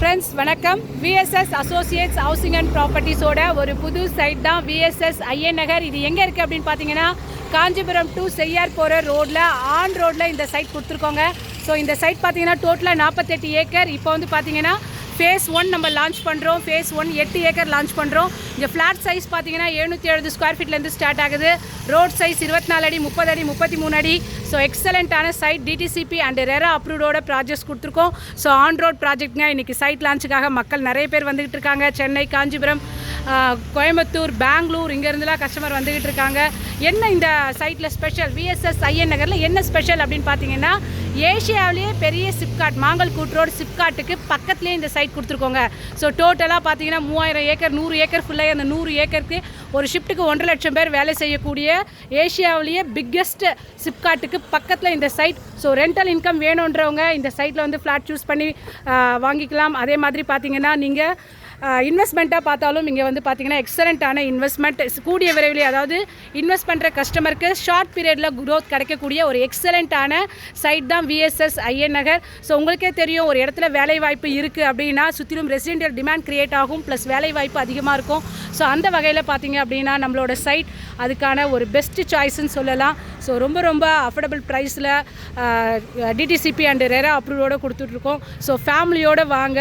Friends வணக்கம். VSS Associates housing and ப்ராப்பர்ட்டிஸோட ஒரு புது சைட் தான் விஎஸ்எஸ் ஐயன் நகர். இது எங்கே இருக்குது அப்படின்னு பார்த்தீங்கன்னா காஞ்சிபுரம் டு செய்யார் போகிற ரோட்டில் ஆன் ரோட்டில் இந்த சைட் கொடுத்துருக்கோங்க. ஸோ இந்த சைட் பார்த்தீங்கன்னா டோட்டலாக 48 ஏக்கர். இப்போ வந்து பார்த்தீங்கன்னா ஃபேஸ் 1 நம்ம லான்ச் பண்ணுறோம். ஃபேஸ் 1 8 ஏக்கர் லான்ச் பண்ணுறோம். இங்கே ஃப்ளாட் சைஸ் பார்த்தீங்கன்னா 770 ஸ்கொயர் ஃபீட்லேருந்து ஸ்டார்ட் ஆகுது. ரோட் சைஸ் 24 அடி 30 அடி 33 அடி. ஸோ எக்ஸலண்ட்டான சைட். டிடிசிபி அண்ட் ரெரா அப்ரூவ்டோட ப்ராஜெக்ட்ஸ் கொடுத்துருக்கோம். ஸோ ஆன் ரோட் ப்ராஜெக்ட்ங்க. இன்றைக்கி சைட் லான்ச்சுக்காக மக்கள் நிறைய பேர் வந்துக்கிட்டு இருக்காங்க. சென்னை, காஞ்சிபுரம், கோயம்புத்தூர், பெங்களூர் இங்கேருந்துலாம் கஸ்டமர் வந்துக்கிட்டு இருக்காங்க. என்ன இந்த சைட்டில் ஸ்பெஷல், விஎஸ்எஸ் ஐயன் நகரில் என்ன ஸ்பெஷல் அப்படின்னு பார்த்தீங்கன்னா ஏஷியாவிலேயே பெரிய சிப்காட் மாங்கல்கூட் ரோடு சிப்காட்டுக்கு பக்கத்துலேயே இந்த சைட் கொடுத்துருக்கோங்க. ஸோ டோட்டலாக பார்த்தீங்கன்னா 3000 ஏக்கர் 100 ஏக்கர் ஃபுல்லாக அந்த 100 ஏக்கருக்கு ஒரு ஷிஃப்ட்டுக்கு 1.5 லட்சம் பேர் வேலை செய்யக்கூடிய ஏஷியாவிலேயே பிக்கெஸ்ட் சிப்காட்டுக்கு பக்கத்தில் இந்த சைட். ஸோ ரெண்டல் இன்கம் வேணுன்றவங்க இந்த சைட்டில் வந்து ஃப்ளாட் சூஸ் பண்ணி வாங்கிக்கலாம். அதே மாதிரி பார்த்தீங்கன்னா நீங்கள் இன்வெஸ்ட்மெண்ட்டாக பார்த்தாலும் இங்கே வந்து பார்த்தீங்கன்னா எக்ஸலண்ட்டான இன்வெஸ்ட்மெண்ட் கூடிய விரைவில், அதாவது இன்வெஸ்ட் பண்ணுற கஸ்டமருக்கு ஷார்ட் பீரியடில் க்ரோத் கிடைக்கக்கூடிய ஒரு எக்ஸலண்ட்டான சைட் தான் விஎஸ்எஸ் ஐயன் நகர். ஸோ உங்களுக்கே தெரியும், ஒரு இடத்துல வேலை வாய்ப்பு இருக்குது அப்படின்னா சுற்றிலும் ரெசிடென்ஷியல் டிமாண்ட் க்ரியேட் ஆகும், ப்ளஸ் வேலை வாய்ப்பு அதிகமாக இருக்கும். ஸோ அந்த வகையில் பார்த்தீங்க அப்படின்னா நம்மளோட சைட் அதுக்கான ஒரு பெஸ்ட் சாய்ஸ்ன்னு சொல்லலாம். ஸோ ரொம்ப ரொம்ப அஃபோர்டபுள் ப்ரைஸில் டிடிசிபி அண்ட் ரெரா அப்ரூவோடு கொடுத்துட்ருக்கோம். ஸோ ஃபேமிலியோடு வாங்க.